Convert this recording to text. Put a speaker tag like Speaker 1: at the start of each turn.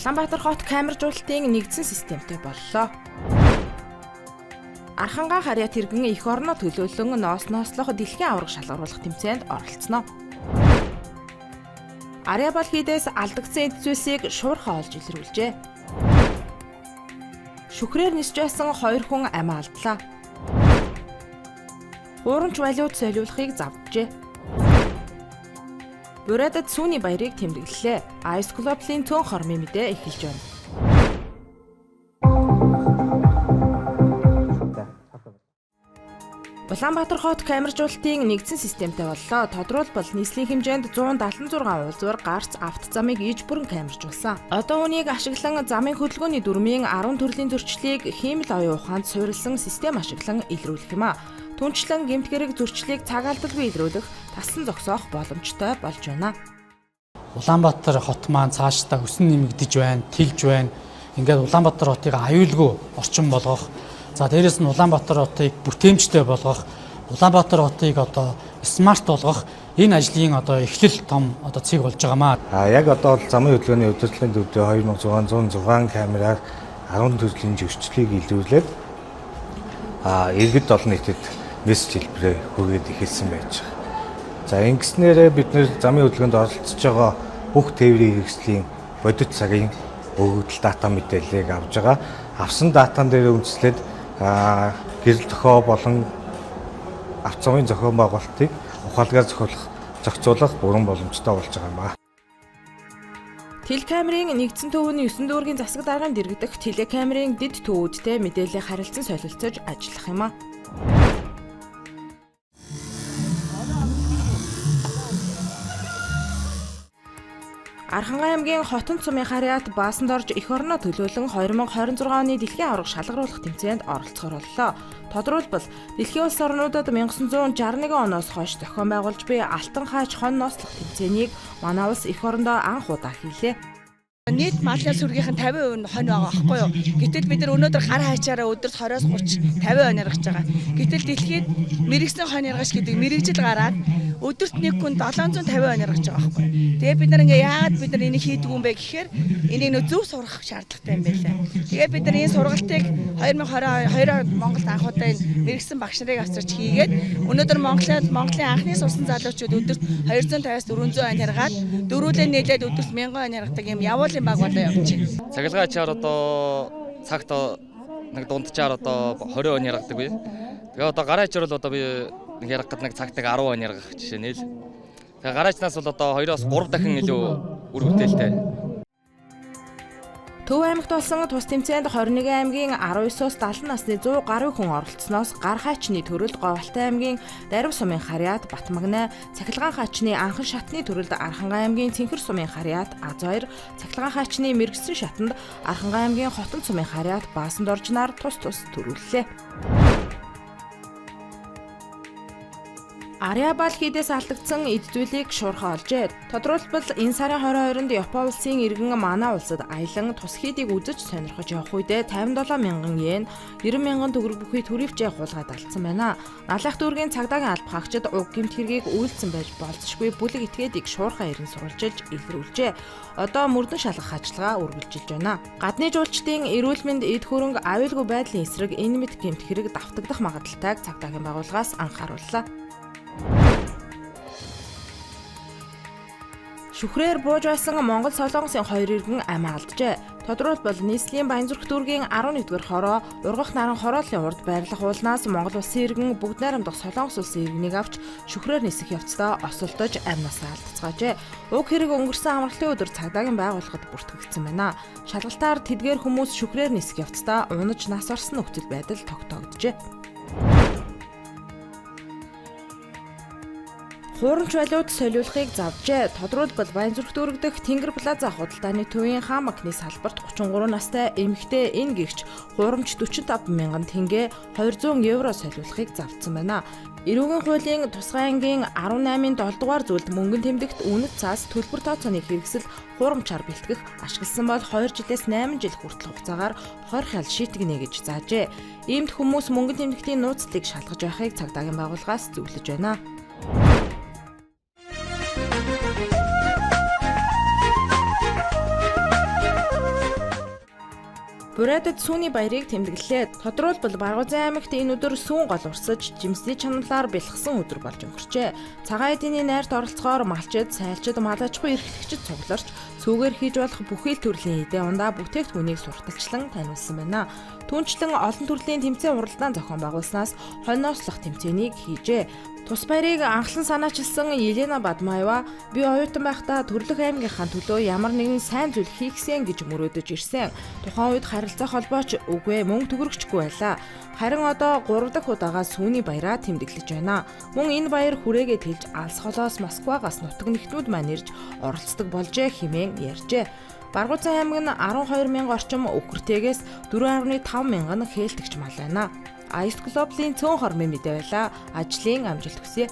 Speaker 1: Улаанбаатар хот камержуулалтын нэгдсэн системтэй боллоо. Архангаа харьяа тэргэн эх орноо төлөөлөн нослох дэлхийн аварга шалгаруулах тэмцээнд оролцсноо. Ариабал хийдээс алдагдсан эд зүйлсийг шуурхаа олж илрүүлжээ. Шүхрээр нисж байсан 2 хүн амиа алдлаа. Гурамч валют солиулахыг завджээ. Бурадад сүүний баярыг тэмдэглэлээ. Ice Club-ийн цөөн хормын мэдээ эхэлж байна. Улаанбаатар хот камержуулалтын нэгдсэн системтэй боллоо. Тодруулбал нийслэлийн хэмжээнд 176 уулзвар гарц авто замыг иж бүрэн камержуулсан. Одоо үүнийг ашиглан замын хөдөлгөөний дүрмийн 10 төрлийн зөрчлийг хиймэл оюун ухаанд суурилсан систем ашиглан илрүүлэх юм а. Түнчлэн гэмт хэрэг зөрчлийг цаг алдалгүй илрүүлэх, тассан зогсоох боломжтой болж байна.
Speaker 2: Улаанбаатар хот маань цаашдаа өсөн нэмэгдэж байна, тэлж байна. Ингээд Улаанбаатар хотыг аюулгүй орчин болгох, за дээрэс нь Улаанбаатар хотыг бүтээмжтэй болгох, Улаанбаатар хотыг одоо смарт болгох энэ ажлын одоо эхлэл том одоо цэг болж байгаамаа.
Speaker 3: Яг одоо бол замын хөдөлгөөний удирдлагын төвдөө 2606 камераар 10 төрлийн зөрчлийг илрүүлээд иргэд олон нийтэд мессеж хэлбэрээр хүргээд эхэлсэн байж байгаа. За ингэснээр бид нэр замын хөдөлгөөнд оролцож байгаа бүх тээврийн хэрэгслийн бодит цагийн өгөгдөл дата мэдээллийг авж байгаа. Авсан датан дээр үндэслээд гэрэл зохио болон автозамын зохион байгуулалтыг ухаалгаар зохицуулах бүрэн боломжтой болж байгаа юм аа.
Speaker 1: Телекамерын нэгдсэн төвөний 9 дүүргийн засаг дарганд дэргэдэх телекамерын дэд төвүүдтэй мэдээлэл харилцан солилцож ажиллах юм а. Архангай аймгийн Хотон цумын харьяат баасанд орж эх орноо төлөөлөн 2026 оны дэлхийн аварга шалгаруулах тэмцээнд оролцохоор боллоо. Тодруулбал дэлхийн улс орнуудад 1961 оноос хойш зохион байгуулж буй Алтан хаач хон нослох тэмцээнийг манай улс эх орондоо анх удаа хийлээ.
Speaker 4: Нийт малын сүргийнх нь 50% нь хонь байгаа байхгүй юу? Гэтэл бид нар өнөөдөр гар хайчаараа өдөрт 20-30 50% яргаж байгаа. Гэтэл дэлхийд мэрэгсэн хонь яргаш гэдэг мэрэгжил гараад өдөрт нэг хүн 750% яргаж байгаа байхгүй юу? Тэгээ бид нар ингээ яагаад бид нар энийг хийдэг юм бэ гэхээр энийг нөө зөв сурах шаардлагатай юм байлаа. Тэгээ бид нар энэ сургалтыг 2022 Монголд анх удаа энэ мэрэгсэн багш нарыг авчирч хийгээд өнөөдөр Монголын анхны сурсан залуучууд өдөрт 250-аас 400 хонь яргаад дөрүүлээ нийлээд өдөрт 1000 хонь яргадаг юм явуул баг болоо явж байна.
Speaker 5: Цахилгаан ачаар одоо цагт нэг дунджаар одоо 20 он яргадаг бай. Тэгээ одоо гараа ачаар бол одоо би нэг яргах гэдэг нэг цагтаг 10 он яргах жишээ нэл. Тэгээ гараачнаас бол одоо 2-оос 3 дахин илүү үр бүтээлтэй.
Speaker 1: Төв аймагт болсон тус тэмцээнд 21 аймгийн 19-оос 70 насны 100 гаруй хүн оролцсноос гар хаачны төрөлд Говьалтай аймгийн Дарив сумын харьяат Батмагнай, Цахилгаан хаачны Анхан шатны төрөлд Архангай аймгийн Цэнхэр сумын харьяат Аз2, Цахилгаан хаачны Мэргэсэн шатанд Архангай аймгийн Хотон сумын харьяат Баасанд оржнаар тус төрүүллээ. Ариабал хийдээс алдагдсан эд зүйлийг шуурхаа олжээ. Тодруулбал энэ сарын 22-нд Япон улсын иргэн манай улсад аялан тус хийдийг үзэж сонирхож явах үедээ 57,000 йен, 90,000 төгрөг бүхий төрөвчэй хулгайд алдсан байна. Налах дүүргийн цагдаагийн алба хаагчид уг гэмт хэргийг үйлдсэн байж болцсохгүй бүлэг этгээдийг шуурхаа ирэн сурвалжилж илрүүлжээ. Одоо мөрдөн шалгах ажиллагаа үргэлжилж байна. Гадны жуулчдын эрүүл мэнд эд хөрөнгө аюулгүй байдлын эсрэг энэ мэт гэмт хэрэг давтагдах магадaltaйг цагдаагийн байгууллагаас анхаарууллаа. Шүхрээр бууж байсан Монгол Солонгосын 2 иргэн амиа алджээ. Тодруулбал нийслэлийн Баянзүрх дүүргийн 11-р хороо Ургах наран хорооллын урд байрлах уулнаас Монгол улсын иргэн бүгд найрамдах Солонгос улсын иргэнийг авч шүхрээр нисэх явцдаа осолдож амнасаа алдцгаажээ. Уг хэрэг өнгөрсөн амралтын өдөр цагдаагийн байгууллагад бүртгэгдсэн байна. Шалгалтаар тэдгээр хүмүүс шүхрээр нисэх явцдаа унаж нас орсон нөхцөл байдал тогтоогджээ. Хуурамч валют солиулахыг завжээ. Тодруулбал Баянзүрх дүүрэг Тэнгэр Плаза худалдааны төвийн хаан макны салбарт 33 настай эмэгтэй энэ гэгч хуурамч 45,000 тенге 200 евро солиулахыг завдсан байна. Эрүүгийн хуулийн тусгай ангийн 18-ын 7 дугаар зүйлд мөнгөн тэмдэгт үнэт цаас төлбөр тооцооны хэрэгсэл хуурамчаар бэлтгэх ашигласан бол 2 жилээс 8 жил хүртэл хугацаагаар хорих ял шийтгэнэ гэж заажээ. Иймд хүмүүс мөнгөн тэмдэгтийн нууцлалыг шалгаж байхыг цагдаагийн байгууллагаас зөвлөж байна. Буриадад сүүний баярыг тэмдэглэлээ. Тодорхойлбол Баргуузан аймагт энэ өдөр сүүн гол урсаж, жимсний чаналаар бэлгсэн өдөр болж өнгөрчээ. Цагаан эдийн найрт оролцохоор малчид, сайлчид, мал аж ахуй эрхлэгчид цугларч, сүүгээр хийж болох бүхий л төрлийн эдээ ундаа бүтээгдэхүүнийг сурталчлан таниулсан байна. Түүнчлэн олон төрлийн тэмцээн уралдаан зохион байгуулснаас хойноослох тэмцээнийг хийжээ. Тус баярыг анхлан санаачилсан Елена Бадмаева би оюутан байхдаа Төрлөх аймгийнхаа төлөө ямар нэгэн сайн зүйл хийхсэн гэж мөрөөдөж ирсэн. Тухайн үед харилцаа холбооч үгүй мөн төгрөгчгүй байлаа. Харин одоо 3 дахь удаага сүүний баяраа тэмдэглэж байна. Мөн энэ баяр хүрээгээ тэлж алс холоос Москвагаас нутаг нэгтнүүд маань ирж оролцдог болжээ хэмээн ярьжээ. Баргуузан аймаг нь 12,000 орчим өвгөртэйгээс 4,500 хээлтэгч мал байна. Ice Globe-ийн цөөн хормын мэдээ байла. Ажлын амжилт хүсье.